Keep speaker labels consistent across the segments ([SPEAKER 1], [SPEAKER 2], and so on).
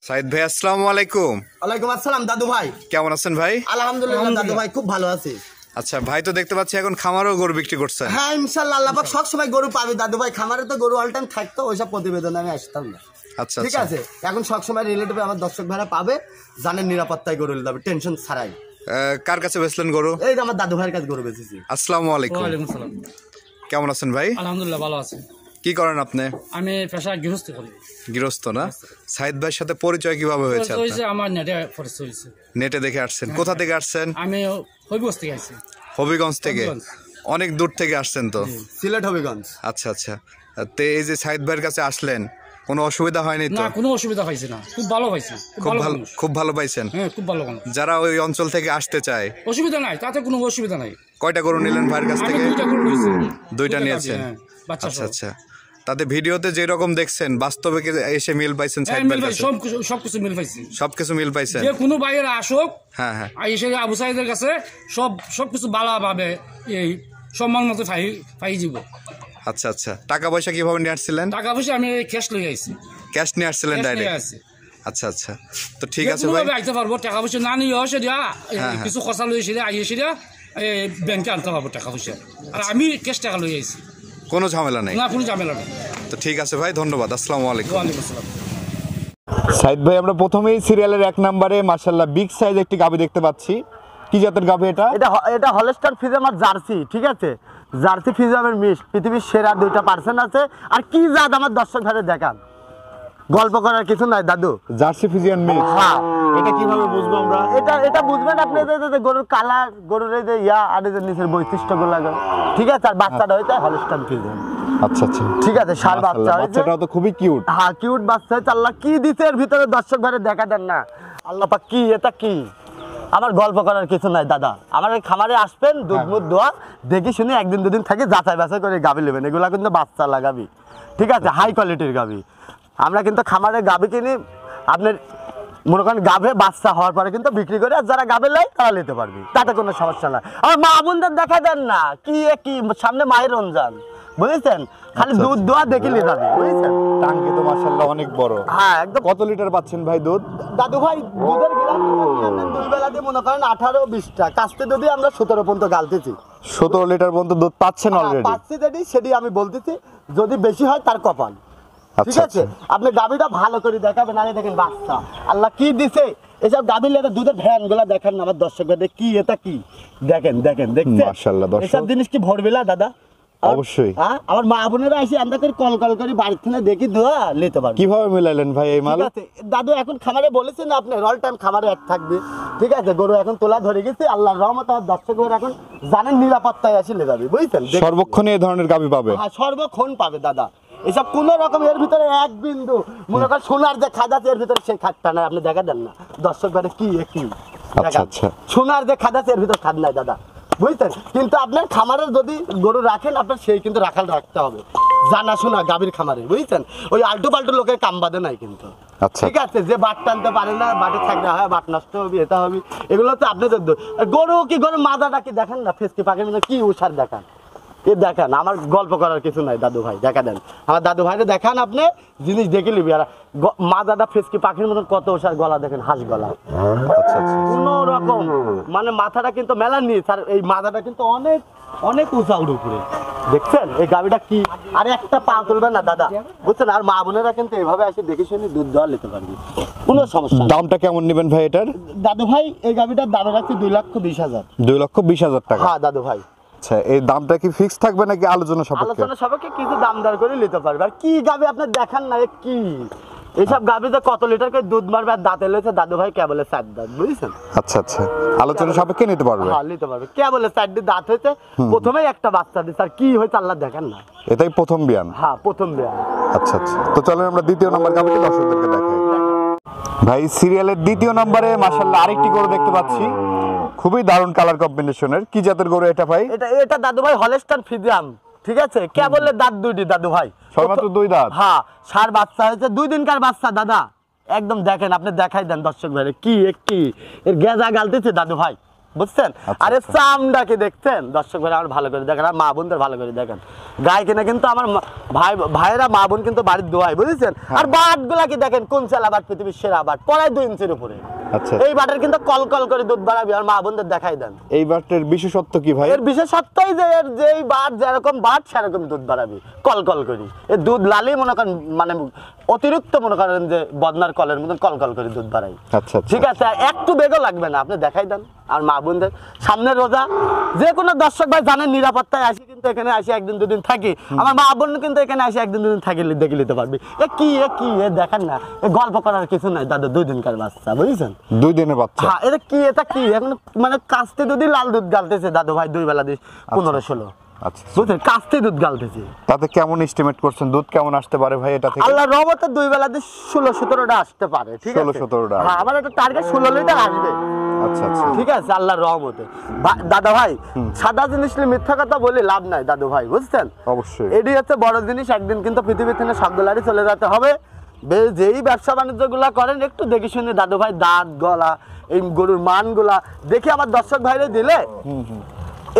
[SPEAKER 1] সাইদ ভাই আসসালামু আলাইকুম।
[SPEAKER 2] ওয়ালাইকুম আসসালাম দাদু ভাই,
[SPEAKER 1] কেমন আছেন ভাই?
[SPEAKER 2] আলহামদুলিল্লাহ দাদু ভাই, খুব ভালো আছি।
[SPEAKER 1] আচ্ছা ভাই, তো দেখতে পাচ্ছি এখন খামারও গরু বিক্রি করছেন।
[SPEAKER 2] হ্যাঁ ইনশাআল্লাহ, আল্লাহ পাক সব সময় গরু পাবে দাদু ভাই। খামারে তো গরু অল টাইম থাকতো, ওইসব প্রতিবেদনে আমি আসতাম না।
[SPEAKER 1] আচ্ছা
[SPEAKER 2] ঠিক আছে, এখন সব সময় রিলেটিভ আমার দর্শক ভাইরা পাবে, জানেন নিরাপত্তায় গরু যাবে, টেনশন ছাড়াই।
[SPEAKER 1] কার কাছে বেচলেন গরু?
[SPEAKER 2] এই যে আমার দাদু ভাইয়ের কাছে গরু বেচেছি।
[SPEAKER 1] আসসালামু আলাইকুম।
[SPEAKER 3] ওয়ালাইকুম আসসালাম।
[SPEAKER 1] কেমন আছেন ভাই?
[SPEAKER 3] আলহামদুলিল্লাহ ভালো আছি।
[SPEAKER 1] কি করেন আপনি?
[SPEAKER 3] আমি পেশা গৃহস্থ করি।
[SPEAKER 1] গৃহস্থ না? সাইদ ভাইয়ের সাথে পরিচয় কিভাবে হয়েছে আপনার?
[SPEAKER 3] হয়েছে আমার নেটে পরিচয় হয়েছে।
[SPEAKER 1] নেটে দেখে আসছেন? কোথা থেকে আসছেন?
[SPEAKER 3] আমি হবিগঞ্জ থেকে আসছি।
[SPEAKER 1] হবিগঞ্জ থেকে?
[SPEAKER 3] হবিগঞ্জ।
[SPEAKER 1] অনেক দূর থেকে আসছেন তো।
[SPEAKER 2] সিলেট হবিগঞ্জ।
[SPEAKER 1] আচ্ছা আচ্ছা, তো এই যে সাইদ ভাইয়ের কাছে আসলেন, কোনো অসুবিধা হয়নি তো?
[SPEAKER 3] না, কোনো অসুবিধা হয়েছে না, খুব ভালো হয়েছে।
[SPEAKER 1] খুব ভালো পাইছেন?
[SPEAKER 3] হ্যাঁ, খুব ভালো মানুষ।
[SPEAKER 1] যারা ওই অঞ্চল থেকে আসতে চায়
[SPEAKER 3] অসুবিধা নাই, তাতে কোনো অসুবিধা নাই।
[SPEAKER 1] কয়টা গরু নিলেন ভাইয়ের কাছ থেকে?
[SPEAKER 3] দুইটা গরু নিয়েছি।
[SPEAKER 1] দুইটা নিয়েছেন? আচ্ছা আচ্ছা, তাতে ভিডিওতে যে রকম দেখছেন বাস্তবে এসে মিল পাইছেন?
[SPEAKER 3] সবকিছু মিল পাইছি।
[SPEAKER 1] সবকিছু মিল পাইছেন?
[SPEAKER 3] যে কোনো বাইরে আসুক,
[SPEAKER 1] হ্যাঁ হ্যাঁ,
[SPEAKER 3] এসে আবু সাইদের কাছে সবকিছু ভালোভাবে এই সম্মান মতো পাই যাব।
[SPEAKER 1] আচ্ছা আচ্ছা, টাকা পয়সা কিভাবে নিয়ে আসছিলেন?
[SPEAKER 3] টাকা পয়সা আমি ক্যাশ লয়ে আইছি।
[SPEAKER 1] ক্যাশ নিয়ে আসছিলেন ডাইরেক্ট? আচ্ছা আচ্ছা, তো ঠিক আছে ভাই,
[SPEAKER 3] আইতে পারবো। টাকা পয়সা না নিয়ে সেটা কিছু খরচা লই সেটা আইয়ে সেটা ব্যাংকে আনতে পারবো টাকা পয়সা। আর আমি ক্যাশ টাকা লই আইছি,
[SPEAKER 1] কোনো ঝামেলা নেই।
[SPEAKER 3] না, কোনো ঝামেলা নেই।
[SPEAKER 1] তো ঠিক আছে ভাই, ধন্যবাদ। আসসালামু আলাইকুম।
[SPEAKER 3] ওয়ালাইকুম আসসালাম।
[SPEAKER 1] সাইদ ভাই, আমরা প্রথমেই সিরিয়ালের 1 নম্বরে মাশাআল্লাহ বিগ সাইজ একটি গাভী দেখতে পাচ্ছি। কি জাতের গাভী এটা?
[SPEAKER 2] এটা হলস্টাইন ফ্রিজিয়ান জার্সি। ঠিক আছে, জার্সি ফ্রিজিয়ানের মিক্স, পৃথিবীর সেরা 2টা পার্সেন্ট আছে। আর কি জাত আমার দর্শক ভাইরে দেখান, গল্প করার কিছু নাই দাদু।
[SPEAKER 1] Jersey Friesian mix?
[SPEAKER 2] হ্যাঁ।
[SPEAKER 1] এটা কিভাবে বুঝবো আমরা?
[SPEAKER 2] এটা বুঝবেন আপনি যে গরুর কালার, গরুর এই যে আর এই যে নিচের বৈশিষ্ট্যগুলো, ঠিক আছে। আর বাচ্চাটা হইছে হলস্টাইন ফ্রিজিয়ান।
[SPEAKER 1] আচ্ছা আচ্ছা,
[SPEAKER 2] ঠিক আছে, ষাঁড় বাচ্চা হইছে।
[SPEAKER 1] বাচ্চাটা তো খুবই কিউট।
[SPEAKER 2] হ্যাঁ, কিউট বাচ্চা হইছে। আল্লাহ কি দিতে এর ভিতরে দর্শক ভাইরে দেখা দেন না। আল্লাহ পাক কি, এটা কি, আমার গল্প করার কিছু নাই দাদা। আমার এই খামারে আসবেন, দুধ মুধ দোয়া দেখি শুনে 1 দিন 2 দিন থেকে যাচাই বাছাই করে গাভী নেবেন। এগুলা কিন্তু বাচ্চা লাগাবি, ঠিক আছে, হাই কোয়ালিটির গাভী। আমরা কিন্তু খামারে গাভী কিনি, আপনার মনে করেন গাভে বাচ্চা হওয়ার পরে কিন্তু বিক্রি করে, আর যারা গাভে লাই তারা নিতে পারবি, তাতে কোনো সমস্যা নাই। আমার মা বোনদের দেখা দেন না, কি সামনে মায়ের রমজান, বুঝেছেন, খালি দুধ দোয়া দেখে নিয়ে যাবে, বুঝেছেন।
[SPEAKER 1] টাঙ্কি তো মাশাআল্লাহ অনেক বড়।
[SPEAKER 2] হ্যাঁ একদম।
[SPEAKER 1] কত লিটার পাচ্ছেন ভাই দুধ?
[SPEAKER 2] দাদু ভাই দুধের গ্লাস দুই বেলা দিয়ে মনে করেন 18-20টা, কাস্তে যদি আমরা 17 পর্যন্ত গালতেছি।
[SPEAKER 1] 17 লিটার পর্যন্ত দুধ পাচ্ছেন অলরেডি?
[SPEAKER 2] পাচ্ছি যেটি, সেটি আমি বলতেছি, যদি বেশি হয় তার কপাল। ঠিক আছে, আপনি গাভীটা ভালো করে দেখাবেন। আরে দেখেন বাচ্চা আল্লাহ কি দিছে, এসব গাভীর লেটা দুধের ভ্যান গুলা দেখান না আমার দর্শকদের, কি এটা কি দেখেন, দেখেন দেখতে
[SPEAKER 1] মাশাআল্লাহ।
[SPEAKER 2] এসব জিনিস কি ভরবেলা দাদা?
[SPEAKER 1] অবশ্যই।
[SPEAKER 2] আমার মা বোনেরা এসে আমরা করে কল করে বাড়ির থেকে দেখি দোয়া নিতে পারবে।
[SPEAKER 1] কিভাবে মিলাইলেন ভাই এই মাল?
[SPEAKER 2] দাদু এখন খামারে বলেছেন আপনি অল টাইম খামারে এক থাকবে, ঠিক আছে। গরু এখন তোলা ধরে গেছে, আল্লাহর রহমতে আমার দর্শকরা এখন জানেন নিরাপত্তায় আসলে যাবে, বুঝছেন।
[SPEAKER 1] সর্বক্ষণ এই ধরনের গাভী পাবে?
[SPEAKER 2] হ্যাঁ, সর্বক্ষণ পাবে দাদা। এসব কোন রকম এর ভিতরে এক বিন্দু মনে করেন সোনার যে খাদ আছে এর ভিতরে সেই খাদটা নাই, আপনি দেখা দেন না দর্শক ভাই কি কি।
[SPEAKER 1] আচ্ছা আচ্ছা,
[SPEAKER 2] সোনার যে খাদ আছে এর ভিতরে খাদ নাই দাদা, বুঝছেন। কিন্তু আপনার খামারে যদি গরু রাখেন, আপনার সেই কিন্তু রাখতে হবে জানা শোনা গাভীর খামারে, বুঝছেন। ওই আল্টু পাল্টু লোকের কাম বাদে নাই কিন্তু। ঠিক আছে, যে বাট টানতে পারে না, বাটে থাকলে হয় বাট নষ্ট হবে, এটা হবে, এগুলো তো আপনি গরু কি গরু মাদাটা কি দেখেন না, ফেসকি পাখির মধ্যে কি উষার দেখান, এ দেখান। আমার গল্প করার কিছু নাই দাদু ভাই, দেখা দেন আমার দাদু ভাইরে দেখান, আপনি জিনিস দেখে নিবি। আর মাদাটা ফেসকি পাখির মতন কত ওষার, গলা দেখেন হাঁস গলা, কোন রকম মানে মাথাটা কিন্তু মেলা নিয়ে, আর এই মাদাটা কিন্তু অনেক অনেক উঁচাউর উপরে, দেখছেন। এই গাভীটা কি আর একটা পা তুলবে না দাদা, বুঝছেন। আর মা বোনেরা কিন্তু এইভাবে এসে দেখে শুনে দুধ দেওয়া নিতে পারবি, কোনো সমস্যা।
[SPEAKER 1] দামটা কেমন নেবেন ভাই এটার?
[SPEAKER 2] দাদু ভাই এই গাভীটার দাম রাখছি 2,20,000।
[SPEAKER 1] 2,20,000 টাকা?
[SPEAKER 2] হ্যাঁ দাদু ভাই।
[SPEAKER 1] আচ্ছা, এই দামটা কি ফিক্স থাকবে নাকি আলোচনা সাপেক্ষে?
[SPEAKER 2] আলোচনা সাপেক্ষে কিছু দাম দর করে নিতে পারবে। আর কি গাভী আপনি দেখান না, কি এইসব গাভীতে কত লিটার করে দুধ মারবে, আর দাঁতে লইছে দাদু ভাই কেবলে 4 দাঁত, বুঝছেন।
[SPEAKER 1] আচ্ছা আচ্ছা, আলোচনা সাপেক্ষে নিতে পারবে?
[SPEAKER 2] হ্যাঁ নিতে পারবে, কেবলে 4 দাঁত হয়েছে, প্রথমেই একটা বাচ্চা দিচ্ছে। আর কি হয়েছে আল্লাহ দেখেন না,
[SPEAKER 1] এটাই প্রথম বিয়ান?
[SPEAKER 2] হ্যাঁ প্রথম বিয়ান।
[SPEAKER 1] আচ্ছা আচ্ছা, তো চলেন আমরা দ্বিতীয় নাম্বার গাভীটি দর্শকদেরকে দেখাই। ভাই সিরিয়ালের 2য় নম্বরে মাশাআল্লাহ আরেকটি গরু দেখতে পাচ্ছি, খুবই দারুণ কালার কম্বিনেশনের। কি জাতের গরু এটা ভাই?
[SPEAKER 2] এটা দাদু ভাই হলস্টাইন ফ্রিজিয়ান, ঠিক আছে। কেবলে দাঁত 2টি দাদু ভাই,
[SPEAKER 1] সবেমাত্র 2 দাঁত?
[SPEAKER 2] হ্যাঁ, ষাঁড় বাচ্চা হয়েছে, 2 দিনকার বাচ্চা দাদা, একদম দেখেন, আপনি দেখাই দেন দর্শক ভাই কি একটি এর গেজা গালতেছে দাদু ভাই, বুঝছেন? আরে চামড়াকে দেখছেন দর্শক ভাই আমার ভালো করে দেখেন, আর মা বোনদের ভালো করে দেখেন। গাই কিনা কিন্তু আমার ভাইরা মা বোন কিন্তু বাড়ির দোয়াই, বুঝেছেন? আর বাটগুলা কি দেখেন, কোন চালা বাট, পৃথিবীর সেরা বাট, পড়ায় 2 ইঞ্চির উপরে।
[SPEAKER 1] আচ্ছা,
[SPEAKER 2] এই বাটের কিন্তু কল কল করে দুধ বাড়াবি, আর মা বোনদের দেখাই দেন।
[SPEAKER 1] এই বাটের বিশেষত্ব কি ভাই?
[SPEAKER 2] এর বিশেষত্বই যে এর যেই বাট যেরকম বাট সেরকম দুধ বাড়াবি, কল কল করি। এর দুধ লালি মনে করেন, মানে অতিরিক্ত মনে করেন যে বদনার কলের মতন কল কল করে দুধ বাড়াই।
[SPEAKER 1] আচ্ছা,
[SPEAKER 2] ঠিক আছে, একটু বেগও লাগবে না, আপনি দেখাই দেন। আর মা বোনদের সামনে রোজা, যে কোনো দর্শক ভাই জানেন নিরাপত্তায় আসি, কিন্তু এখানে আসি 1 দিন 2 দিন থাকি। আমার মা বোন কিন্তু এখানে আসি 1 দিন 2 দিন থাকি, দেখে নিতে পারবি। এ কি দেখেন না, এ গল্প করার কিছু নাই দাদু, 2 দিনকার বাচ্চা, বুঝছেন?
[SPEAKER 1] 2 দিনের বাচ্চা।
[SPEAKER 2] হ্যাঁ, এটা কি এখন মানে কাস্তে দুধই লাল দুধ গালতেছে দাদু ভাই, 2 বেলা দিস 15-16।
[SPEAKER 1] আচ্ছা,
[SPEAKER 2] বুঝছেন, কাস্তে দুধ গালতেছে।
[SPEAKER 1] তাতে কেমন এস্টিমেট করছেন দুধ কেমন আসতে পারে ভাই এটা থেকে?
[SPEAKER 2] আল্লাহর রহমতে 2 বেলা দিস 16-17টা আসতে পারে। ঠিক আছে,
[SPEAKER 1] 16-17টা।
[SPEAKER 2] হ্যাঁ, আমার একটা টার্গেট 16 লিটার আসবে।
[SPEAKER 1] আচ্ছা আচ্ছা,
[SPEAKER 2] ঠিক আছে, আল্লাহর রহমতে। দাদা ভাই, সাদা জিনিস নিয়ে মিথ্যা কথা বলে লাভ নাই দাদু ভাই, বুঝছেন?
[SPEAKER 1] অবশ্যই।
[SPEAKER 2] এটি হচ্ছে বড় জিনিস, একদিন কিন্তু পৃথিবী থেকে সবগুলারই চলে যেতে হবে। যেই ব্যবসা বাণিজ্য গুলা করেন একটু দেখে শুনে দাদু ভাই, দাঁত গলা এই গরুর মানগুলা দেখে আমার দর্শক ভাইরে দিলে,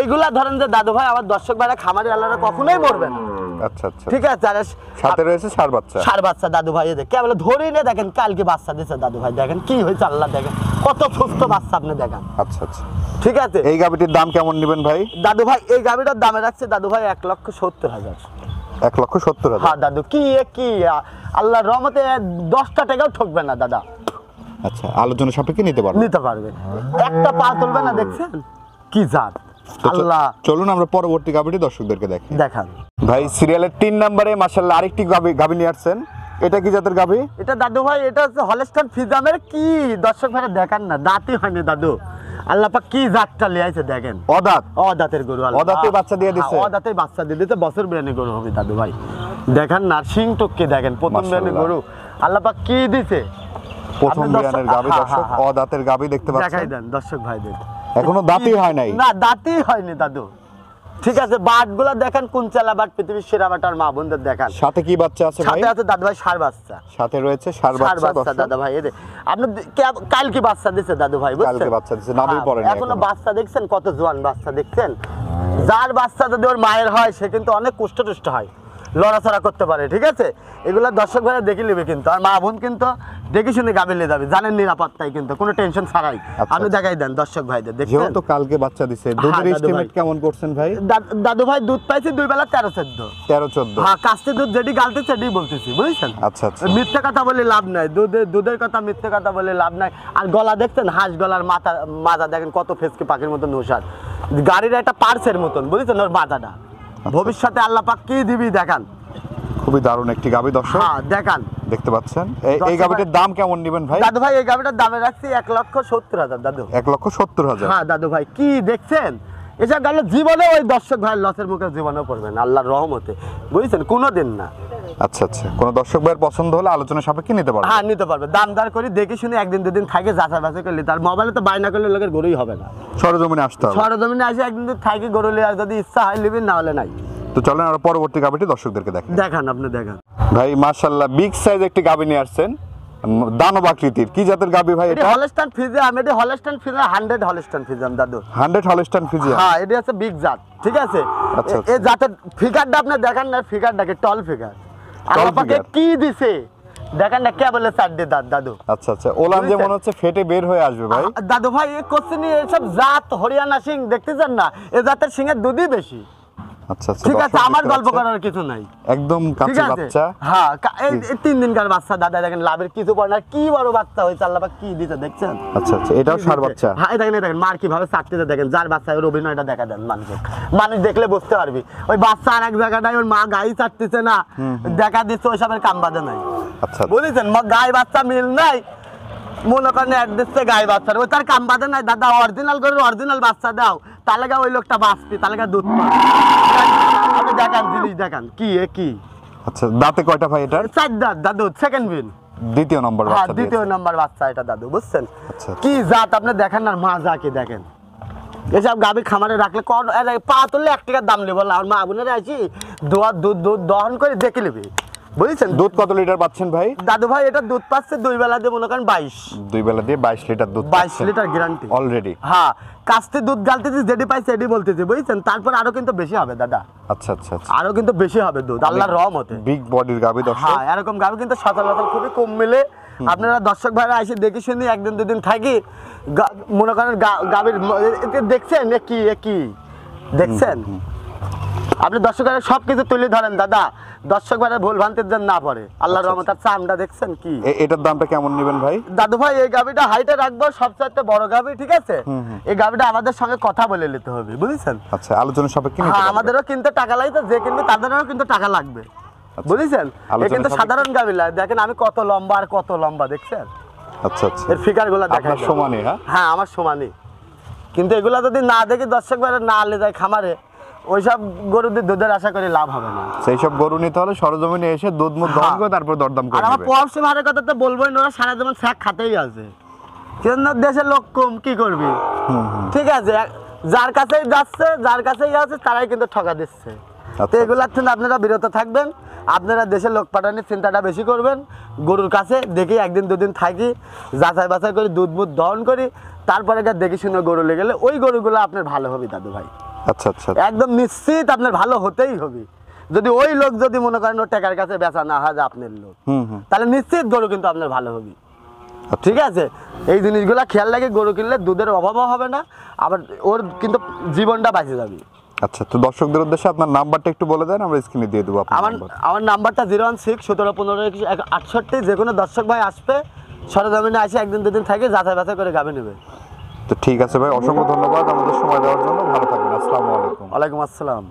[SPEAKER 2] এইগুলা ধরেন যে দাদু ভাই আমার দর্শক ভাইরা খামারি আল্লাহরা কখনোই মরবে না।
[SPEAKER 1] আচ্ছা আচ্ছা,
[SPEAKER 2] ঠিক আছে। আর
[SPEAKER 1] সাথে রয়েছে ষাঁড় বাচ্চা।
[SPEAKER 2] ষাঁড় বাচ্চা দাদু ভাই এদের কেবল ধরেই না, দেখেন কালকে বাচ্চা দিয়েছে দাদু ভাই, দেখেন কি হয়েছে আল্লাহ, দেখেন কত সুস্থ বাচ্চা আপনি দেখেন।
[SPEAKER 1] আচ্ছা আচ্ছা,
[SPEAKER 2] ঠিক আছে।
[SPEAKER 1] এই গাবিটির দাম কেমন নেবেন ভাই?
[SPEAKER 2] দাদু ভাই এই গাবিটার দামে রাখছে দাদু ভাই 1,70,000।
[SPEAKER 1] 1,70,000?
[SPEAKER 2] হ্যাঁ দাদু, কি আল্লাহর রহমতে 10টা টাকাও ঠকবে না দাদা।
[SPEAKER 1] আচ্ছা, আলোচনা সাপেক্ষে নিতে পারবেন?
[SPEAKER 2] নিতে পারবে, একটা পা তুলবে না, দেখছেন কি জাত আল্লাহ।
[SPEAKER 1] চলুন আমরা পরবর্তী গাবিটি দর্শকদেরকে দেখি।
[SPEAKER 2] দেখান
[SPEAKER 1] ভাই সিরিয়ালের 3 নম্বরে মাশাআল্লাহ আরেকটি গাবি নিয়ে আসছেন। এটা কি জাতের গাবি?
[SPEAKER 2] এটা দাদু ভাই এটা হচ্ছে হলস্টাইন ফ্রিজিয়ামের। কি দর্শক ভাইরা দেখান না, দাঁতই হয়নি দাদু, আল্লাহ পাক কি জাতটা লিয়াইছে দেখেন। অদাঁতের গরু,
[SPEAKER 1] অদাঁতে বাচ্চা দিয়ে দিছে।
[SPEAKER 2] অদাঁতে বাচ্চা দিয়ে দিতে, বছর বিরানি গরু হবে দাদু ভাই। দেখেন না, সিং টুককে দেখেন, প্রথম বিরানি গরু আল্লাহ পাক কি দিছে।
[SPEAKER 1] প্রথম বিরানের গাবি দর্শক, অদাঁতের গাবি দেখতে পাচ্ছেন।
[SPEAKER 2] দেখাই দেন দর্শক ভাইদের,
[SPEAKER 1] এখনো দাঁতই হয় নাই।
[SPEAKER 2] না, দাঁতই হয়নি দাদু। ঠিক আছে, বাটগুলা দেখেন কোন চালা বাট, পৃথিবীর সেরা বাট, আর মা বোনদের দেখান।
[SPEAKER 1] সাথে কি বাচ্চা আছে ভাই?
[SPEAKER 2] সাথে আছে দাদু ভাই ষাঁড় বাচ্চা।
[SPEAKER 1] সাথে রয়েছে ষাঁড় বাচ্চা
[SPEAKER 2] দাদু ভাই। এদের আপনি কালকে বাচ্চা দিছে দাদু ভাই, বুঝছেন?
[SPEAKER 1] কালকে বাচ্চা দিছে, নাভি পড়ে না
[SPEAKER 2] এখনো বাচ্চা দেখছেন, কত জোয়ান বাচ্চা দেখছেন। যার বাচ্চা যদি ওর মায়ের হয় সে কিন্তু অনেক কুষ্ঠটুষ্ট হয়, লড়াচড়া করতে পারে। ঠিক আছে, এগুলা দর্শক ভাইরা দেখে নেবে কিন্তু, আর মা বোন কিন্তু দেখে শুনে গাবে নিয়ে যাবে, জানেন নিরাপত্তায় কিন্তু কোনো টেনশন ছাড়াই। আপনি দেখাই দেন দর্শক ভাইদের, দেখছেন
[SPEAKER 1] যেহেতু কালকে বাচ্চা দিছে। দুধের এস্টিমেট কেমন করছেন ভাই?
[SPEAKER 2] দাদু ভাই দুধ পাইছি 2 বেলা 13-14। হ্যাঁ, কাস্তে দুধ যেটি গালতে সেটি বলতেছি, বুঝছেন?
[SPEAKER 1] আচ্ছা আচ্ছা,
[SPEAKER 2] মিথ্যে কথা বলে লাভ নাই, দুধের কথা মিথ্যে কথা বলে লাভ নাই। আর গলা দেখছেন, হাঁস গলার মাজা দেখেন কত ফেসকে পাখির মতন নৌসার, গাড়ির একটা পার্সের মতন, বুঝেছেন ওর মাজাটা। ভবিষ্যতে আল্লাহ পাক কি দিবি দেখান।
[SPEAKER 1] খুবই দারুণ একটি গাবি দর্শক।
[SPEAKER 2] হ্যাঁ দেখান,
[SPEAKER 1] দেখতে পাচ্ছেন। এই গাবিটার দাম কেমন নেবেন ভাই?
[SPEAKER 2] দাদু ভাই এই গাবিটার দামে রাখছি 1,70,000 দাদু।
[SPEAKER 1] 1,70,000?
[SPEAKER 2] হ্যাঁ দাদু ভাই, কি দেখছেন এসব গালে জীবনে ওই দর্শক ভাই লসের মুখে জীবনেও পড়বেন আল্লাহর রহমতে, বুঝছেন? কোনোদিন না।
[SPEAKER 1] আচ্ছা আচ্ছা, কোন দর্শক ভাইয়ের পছন্দ হলে আলোচনা সাপেক্ষে নিতে পারবে?
[SPEAKER 2] হ্যাঁ নিতে পারবে, দাম দর করে দেখে শুনে 1 দিন 2 দিন থাকে, যাচাই বাছাই করলে। তার মোবাইলে তো বায়না করলে লোকের গরুই হবে না,
[SPEAKER 1] সরজমিনে আসতে হবে।
[SPEAKER 2] সরজমিনে আসে 1 দিন 2 দিন থাকে গরু লিয়ে, যদি ইচ্ছা হয় নিবেন, না হলে নাই।
[SPEAKER 1] তো চলেন আমরা পরবর্তী গাবিটি দর্শকদেরকে দেখি।
[SPEAKER 2] দেখান, আপনি দেখান।
[SPEAKER 1] ভাই মাশাআল্লাহ বিগ সাইজ একটি গাবি নিয়ে আসছেন, দানব আকৃতির। কি জাতের গাবি ভাই এটা?
[SPEAKER 2] হলস্টাইন ফ্রিজিয়াম। এটা হলস্টাইন ফ্রিজিয়াম, 100 হলস্টাইন ফ্রিজিয়াম দাদু।
[SPEAKER 1] 100 হলস্টাইন ফ্রিজিয়াম?
[SPEAKER 2] হ্যাঁ, এটা হচ্ছে বিগ জাত। ঠিক আছে,
[SPEAKER 1] আচ্ছা,
[SPEAKER 2] এই জাতের ফিগারটা আপনি দেখেন না, ফিগারটাকে টল ফিগার আল্লাহ পাকে কি দিছে দেখেন না, কে বলে 4 দিয়ে দাঁত দাদু।
[SPEAKER 1] আচ্ছা আচ্ছা, ওলান যে মনে হচ্ছে ফেটে বের হয়ে আসবে ভাই।
[SPEAKER 2] দাদু ভাই এই কোশ্চেন এসব জাত হরিয়ানা সিং দেখতেছেন না, এই জাতের সিংয়ের দুধই বেশি।
[SPEAKER 1] আচ্ছা আচ্ছা,
[SPEAKER 2] ঠিক আছে, আমার গল্প করার কিছু নাই,
[SPEAKER 1] একদম
[SPEAKER 2] ঠিক
[SPEAKER 1] কাঁচা
[SPEAKER 2] আছে?
[SPEAKER 1] বাচ্চা।
[SPEAKER 2] হ্যাঁ, এই 3 দিনকার বাচ্চা দাদা, দেখেন লাভের কিছু পড়ে না, কি বড় বাচ্চা হয়েছে আল্লাহ পাক কি দিতে দেখছেন।
[SPEAKER 1] আচ্ছা আচ্ছা, এটাও ষাঁড় বাচ্চা?
[SPEAKER 2] হ্যাঁ, দেখেন মার কিভাবে চাটতেছে দেখেন, যার বাচ্চা ওর অভিনয়টা দেখা দেন মানুষ দেখলে বুঝতে পারবি। ওই বাচ্চা আর এক জায়গাটায় ওর মা গাই চাটতেছে না, দেখা দিচ্ছে, ওইসবের কাম বাদে নাই।
[SPEAKER 1] আচ্ছা,
[SPEAKER 2] বুঝেছেন, গাই বাচ্চা মিল নাই, মনে করেন অ্যাড্রেসে গাই বাচ্চার, ওই তার কাম বাদে নাই। দাদা অরিজিনাল করে অরিজিনাল বাচ্চা দাও, তাহলে ওই লোকটা বাঁচবি, তাহলে দুধ পাবে। আপনি দেখান জিনিস দেখান, কি।
[SPEAKER 1] আচ্ছা, দাঁতে কয়টা ভাই এটার?
[SPEAKER 2] 4 দাঁত দাদু, সেকেন্ড বিন,
[SPEAKER 1] 2য় নম্বর
[SPEAKER 2] হ্যাঁ
[SPEAKER 1] বাচ্চা।
[SPEAKER 2] 2য় নম্বর বাচ্চা এটা দাদু, বুঝছেন?
[SPEAKER 1] আচ্ছা,
[SPEAKER 2] কি জাত আপনি দেখেন না, মাজা কি দেখেন। এসব গাভী খামারে রাখলে পা তুললে 1 টাকার দাম নেবো না, আর মা বোনেরা আছি দুধ দহন করে দেখে নেবে, বুঝছেন?
[SPEAKER 1] দুধ কত লিটার পাচ্ছেন ভাই?
[SPEAKER 2] দাদু ভাই এটা দুধ পাচ্ছে 2 বেলা দিয়ে মনে করেন 22।
[SPEAKER 1] 2 বেলা দিয়ে 22 লিটার দুধ
[SPEAKER 2] 22 লিটার গ্যারান্টি
[SPEAKER 1] অলরেডি।
[SPEAKER 2] হ্যাঁ, কাস্তে দুধ গালতেছি, যেটি পাইছে এটি বলতেছি, বুঝছেন? তারপর আরো কিন্তু বেশি হবে দাদা,
[SPEAKER 1] আচ্ছা আচ্ছা আচ্ছা।
[SPEAKER 2] আরো কিন্তু বেশি হবে দুধ আল্লাহর রহমতে।
[SPEAKER 1] বিগ বডির গাবি দর্শক।
[SPEAKER 2] হ্যাঁ, এরকম গাবি কিন্তু সচরাচর খুবই কম মিলে। আপনারা দর্শক ভাইরা এসে দেখে শুনি একদিন দুদিন থাকি, মনে করেন গাবির দেখছেন কি দেখছেন আপনি দর্শক ভাইরা সবকিছু তুলে ধরেন দাদা, দর্শক ভাইরা ভুল ভ্রান্তির যেন না পড়ে। আল্লাহর রহমত। আর চামড়া দেখছেন কি?
[SPEAKER 1] এটার দামটা কেমন নেবেন ভাই?
[SPEAKER 2] দাদু ভাই এই গাবিটা হাইটে রাখবো, সবচেয়ে বড় গাবি, ঠিক আছে? এই গাবিটা আমাদের সঙ্গে কথা বলে নিতে হবে, বুঝেছেন?
[SPEAKER 1] আচ্ছা, আলোচনা সাপেক্ষে নিতে
[SPEAKER 2] হ্যাঁ,
[SPEAKER 1] পারবেন।
[SPEAKER 2] আমাদেরও কিন্তু টাকা লাগবে, যে কিনবে তাদেরও কিন্তু টাকা লাগবে, বুঝেছেন? এ কিন্তু সাধারণ গাবি না, দেখেন আমি কত লম্বা আর কত লম্বা, দেখছেন?
[SPEAKER 1] আচ্ছা আচ্ছা।
[SPEAKER 2] এর ফিগার গুলা দেখেন
[SPEAKER 1] আপনার সমানই? হ্যাঁ
[SPEAKER 2] হ্যাঁ, আমার সমানই। কিন্তু এগুলা যদি না দেখি দর্শক ভাইরা না আনলে যায় খামারে, ওইসব গরু দিয়ে দুধের আশা করে লাভ হবে না।
[SPEAKER 1] সেই সব গরু নিতে হলে সরজমিনে এসে দুধ মুধ দহন করে তারপর দরদাম
[SPEAKER 2] আর
[SPEAKER 1] করে
[SPEAKER 2] আমার
[SPEAKER 1] নেবে।
[SPEAKER 2] পড়াশোনা ভাড়ার কথা তো বলবোই না, ওরা সারা জীবন শাক খাতেই আছে, কিন্তু দেশের লোক কম, কি করবি? ঠিক আছে, যার কাছেই যাচ্ছে, যার কাছেই আছে, তারাই কিন্তু ঠকা দিচ্ছে। তো এগুলার থেকে আপনারা বিরত থাকবেন, আপনারা দেশের লোক পাঠানোর চিন্তাটা বেশি করবেন। গরুর কাছে দেখি একদিন দুদিন থাকি, যাচাই বাছাই করি, দুধ মুধ দহন করি, তারপরে দেখি শুনে গরু লেগে গেলে ওই গরুগুলো আপনার ভালো হবে দাদু ভাই।
[SPEAKER 1] আচ্ছা আচ্ছা।
[SPEAKER 2] একদম নিশ্চিত আপনার ভালো হতেই হবে। যদি ওই লোক যদি মনে করেন ওর টাকার কাছে বেচা না হয় যে আপনার লোক, তাহলে নিশ্চিত গরু কিন্তু আপনার ভালো হবে। ঠিক আছে, এই জিনিসগুলো খেয়াল রাখে গরু কিনলে দুধের অভাবও হবে না, আবার ওর কিন্তু জীবনটা বাঁচে যাবে।
[SPEAKER 1] আচ্ছা, তো দর্শকদের উদ্দেশ্যে আপনার নাম্বারটা একটু বলে দেন, আমরা স্ক্রিনে দিয়ে দেবো আপনার নাম্বার।
[SPEAKER 2] আমার নাম্বারটা 016 17 15 21 68। যে কোনো দর্শক ভাই আসবে, সরজমিনে আসে একদিন দুদিন থাকে, যাচাই বাছাই করে গাবে নেবে।
[SPEAKER 1] তো ঠিক আছে ভাই, অসংখ্য ধন্যবাদ আমাদের সময় দেওয়ার জন্য। ভালো থাকবেন। আসসালামু আলাইকুম।
[SPEAKER 2] ওয়ালাইকুম আসসালাম।